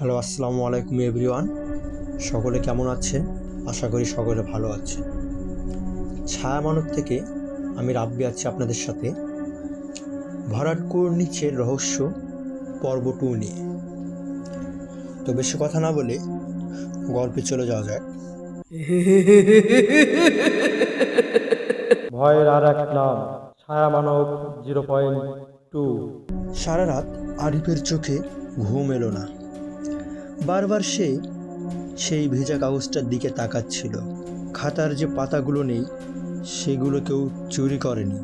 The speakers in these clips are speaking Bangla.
হ্যালো, আসসালামু আলাইকুম এভরিওয়ান। সকলে কেমন আছেন? আশা করি সকলে ভালো আছেন। ছায়া মানব থেকে আমি রাব্বি আছি আপনাদের সাথে ভরাটকুয়োর নিচের রহস্য পর্ব 2 নিয়ে। তো বেশি কথা না বলে গল্পে চলে যাওয়া যাক। ভয়ের আর এক নাম ছায়া মানব 0.2। সারা রাত আরিফের চোখে ঘুম এলো না। বারবার সে সেই ভেজা কাগজটার দিকে তাকাচ্ছিল। খাতার যে পাতাগুলো নেই সেগুলো কেউ চুরি করেনি,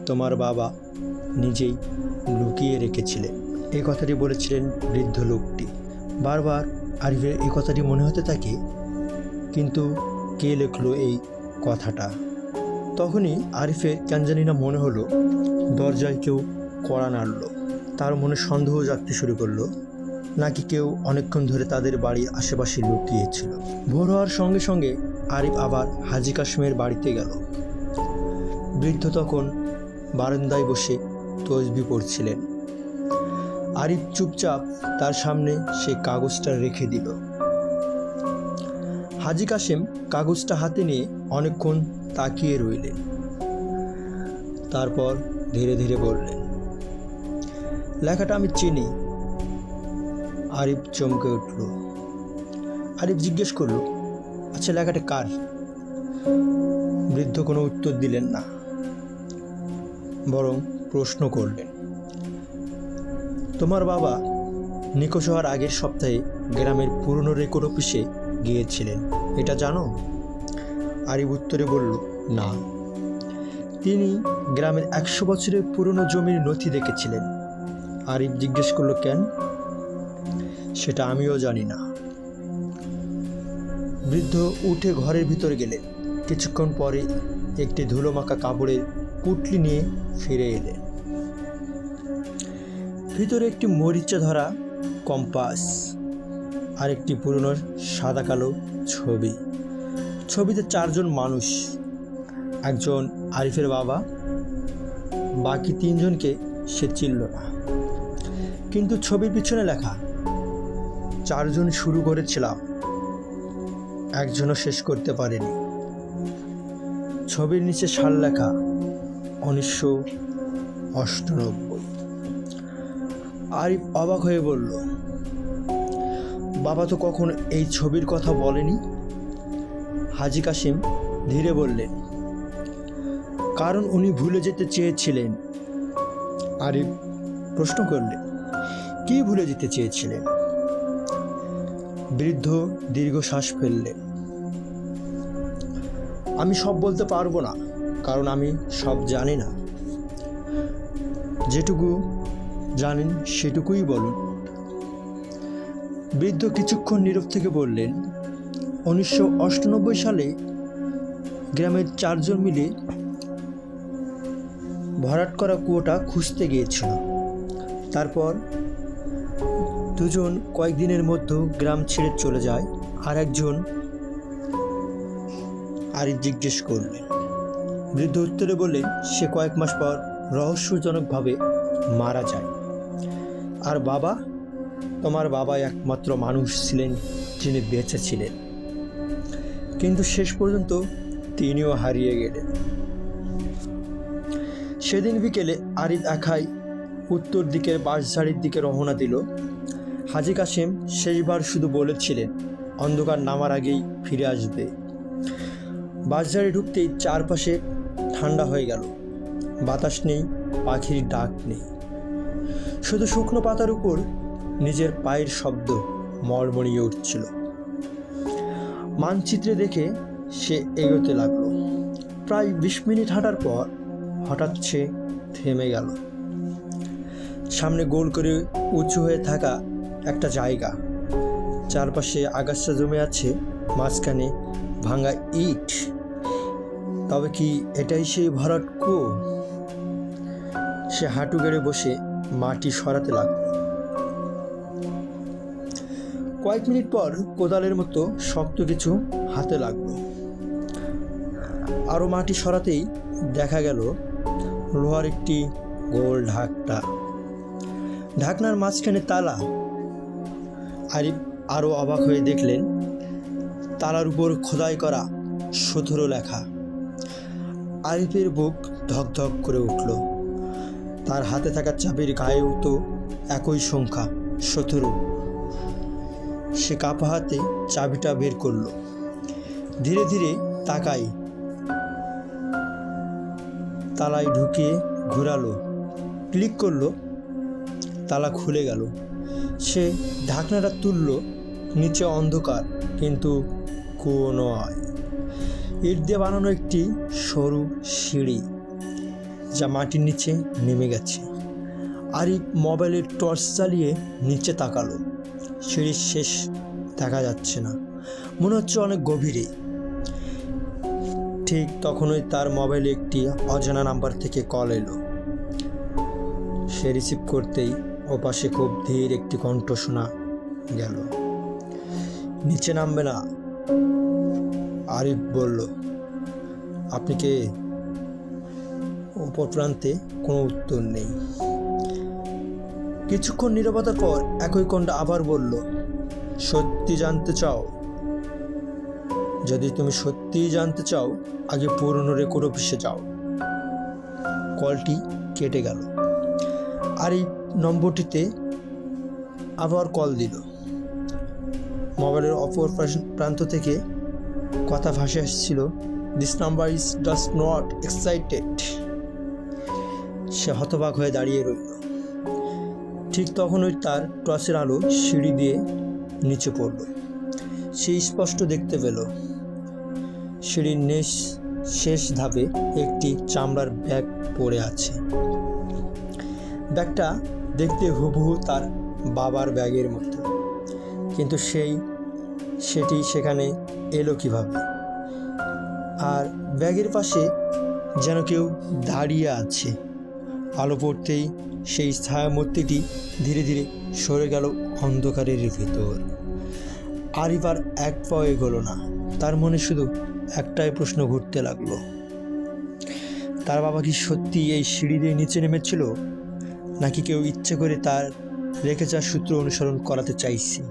তোমার বাবা নিজেই লুকিয়ে রেখেছিলেন। এই কথাটি বলেছিলেন বৃদ্ধ লোকটি। বারবার আরিফের এই কথাটি মনে হতে থাকে, কিন্তু কে লিখলো এই কথাটা? তখনই আরিফের কেন জানি না মনে হলো দরজায় কেউ কড়া নাড়ল। তার মনে সন্দেহ জাগতে শুরু করলো, নাকি কেউ অনেকক্ষণ ধরে তাদের বাড়ির আশেপাশে লুকিয়েছিল। ভোর হওয়ার সঙ্গে সঙ্গে আরিফ আবার হাজি কাশিমের বাড়িতে গেল। বৃদ্ধ তখন বারান্দায় বসে তসবিহ পড়ছিলেন। আরিফ চুপচাপ তার সামনে সে কাগজটা রেখে দিল। হাজি কাশিম কাগজটা হাতে নিয়ে অনেকক্ষণ তাকিয়ে রইলেন। তারপর ধীরে ধীরে বললেন, লেখাটা আমি চিনি। আরিফ চমকে উঠল। আরিফ জিজ্ঞেস করল, আচ্ছা লেখাটা কার? বৃদ্ধ কোনো উত্তর দিলেন না, বরং প্রশ্ন করলেন, তোমার বাবা নিখোঁজ হওয়ার আগের সপ্তাহে গ্রামের পুরনো রেকর্ড অফিসে গিয়েছিলেন, এটা জানো? আরিফ উত্তরে বলল, না। তিনি গ্রামের 100 বছরের পুরনো জমির নথি দেখেছিলেন। আরিফ জিজ্ঞেস করলো, কেন? সেটা আমিও জানি না। বৃদ্ধ উঠে ঘরের ভিতরে গেলেন। কিছুক্ষণ পরে একটি ধুলোমাখা কাপড়ের পুটলি নিয়ে ফিরে এলেন। ভিতরে একটি মরিচা ধরা কম্পাস আর একটি পুরনো সাদা কালো ছবি। ছবিতে 4 জন মানুষ, একজন আরিফের বাবা, বাকি 3 জনকে সে চিনল না। কিন্তু ছবির পিছনে লেখা, 4 জন শুরু করেছিলাম, একজনও শেষ করতে পারেনি। ছবির নিচে সাল লেখা 1998। আরিফ অবাক হয়ে বলল, বাবা তো কখনো এই ছবির কথা বলেনি। হাজি কাশিম ধীরে বললেন, কারণ উনি ভুলে যেতে চেয়েছিলেন। আরিফ প্রশ্ন করলেন, কি ভুলে যেতে চেয়েছিলেন? বৃদ্ধ দীর্ঘশ্বাস ফেললেন, আমি সব বলতে পারবো না, কারণ আমি সব জানি না। যেটুকু জানেন সেটুকুই বলুন। বৃদ্ধ কিছুক্ষণ নীরব থেকে বললেন, 1998 সালে গ্রামের 4 জন মিলে ভরাট করা কুয়োটা খুঁজতে গিয়েছিল। তারপর 2 জন কয়েকদিনের মধ্যে গ্রাম ছেড়ে চলে যায়। আর একজন? আরিফ জিজ্ঞেস করলেন। বৃদ্ধ উত্তরে বললেন, সে কয়েক মাস পর রহস্যজনকভাবে মারা যায়। আর বাবা? তোমার বাবা একমাত্র মানুষ ছিলেন যিনি বেঁচে ছিলেন, কিন্তু শেষ পর্যন্ত তিনিও হারিয়ে গেলেন। সেদিন বিকেলে আরিফ একাই উত্তর দিকের বাঁশঝাড়ির দিকে রওনা দিল। হাজি কাশিম শেষবার শুধু বলেছিলেন অন্ধকার নামার আগেই ফিরে আসবে। বাঁশঝাড়ি ঢুকতেই চারপাশে ঠান্ডা হয়ে গেল। বাতাস নেই, পাখির ডাক নেই, শুধু শুকনো পাতার উপর নিজের পায়ের শব্দ মড়মড়িয়ে উঠছিল। মানচিত্রে দেখে সে এগোতে লাগলো। প্রায় 20 মিনিট হাঁটার পর হঠাৎ সে থেমে গেল। সামনে গোল করে উঁচু হয়ে থাকা একটা জায়গা, চারপাশে আগাছা জমে আছে, মাঝখানে ভাঙা ইট। তবে কি এটাই সেই ভরাট কুয়ো? সে হাঁটু গেড়ে বসে মাটি সরাতে লাগলো। কয়েক মিনিট পর কোদালের মতো শক্ত কিছু হাতে লাগলো। আরও মাটি সরাতেই দেখা গেল লোহার একটি গোল ঢাকনা। ঢাকনার মাঝখানে তালা। আরিফ আরও অবাক হয়ে দেখলেন তালার উপর খোদাই করা 17 লেখা। আরিফের বুক ধকধক করে উঠল। তার হাতে থাকা চাবির গায়েও তো একই সংখ্যা 17। সে কাপা হাতে চাবিটা বের করলো। ধীরে ধীরে তাকাই তালায় ঢুকিয়ে ঘোরালো, ক্লিক করলো, তালা খুলে গেল। সে ঢাকনাটা তুলল, নিচে অন্ধকার, কিন্তু কুয়ো নয়, ইট দিয়ে বানানো একটি সরু সিঁড়ি যা মাটির নিচে নেমে গেছে। আরিফ মোবাইলের টর্চ চালিয়ে নিচে তাকালো। সিঁড়ির শেষ দেখা যাচ্ছে না, মনে হচ্ছে অনেক গভীরে। ঠিক তখনই তার মোবাইলে একটি অজানা নাম্বার থেকে কল এলো। সে রিসিভ করতেই ওপাশে খুব ধীর একটি কণ্ঠ শোনা গেল, নিচে নামবে না। আরিফ বলল, আপনি কে? অপর প্রান্তে কোনো উত্তর নেই। কিছুক্ষণ নীরবতার পর একই কণ্ঠ আবার বলল, সত্যি জানতে চাও? যদি তুমি সত্যিই জানতে চাও, আগে পুরনো রেকর্ড অফিসে যাও। কলটি কেটে গেল। আরিফ নম্বরটিতে আবার কল দিল। মোবাইলের অপর প্রান্ত থেকে কথা ভাসে আসছিল, this number is does not excited. সে হতবাক হয়ে দাঁড়িয়ে রইল। ঠিক তখনই তার টর্চের আলো সিঁড়ি দিয়ে নিচে পড়ল। সে স্পষ্ট দেখতে পেল সিঁড়ির শেষ ধাপে একটি চামড়ার ব্যাগ পড়ে আছে। ব্যাগটা দেখতে হুবহু তার বাবার ব্যাগের মতো, কিন্তু সেটি সেখানে এলো কিভাবে? আর ব্যাগের পাশে যেন কেউ দাঁড়িয়ে আছে। আলো পড়তেই সেই ছায়ামূর্তিটি ধীরে ধীরে সরে গেল অন্ধকারের ভিতর। আরিফ আর এক পাও এগোলো না। তার মনে শুধু একটাই প্রশ্ন ঘুরতে লাগলো, তার বাবা কি সত্যি এই সিঁড়ি দিয়ে নিচে নেমেছিল, নাকি কেউ ইচ্ছে করে তার রেখে যাওয়ার সূত্র অনুসরণ করাতে চাইছে?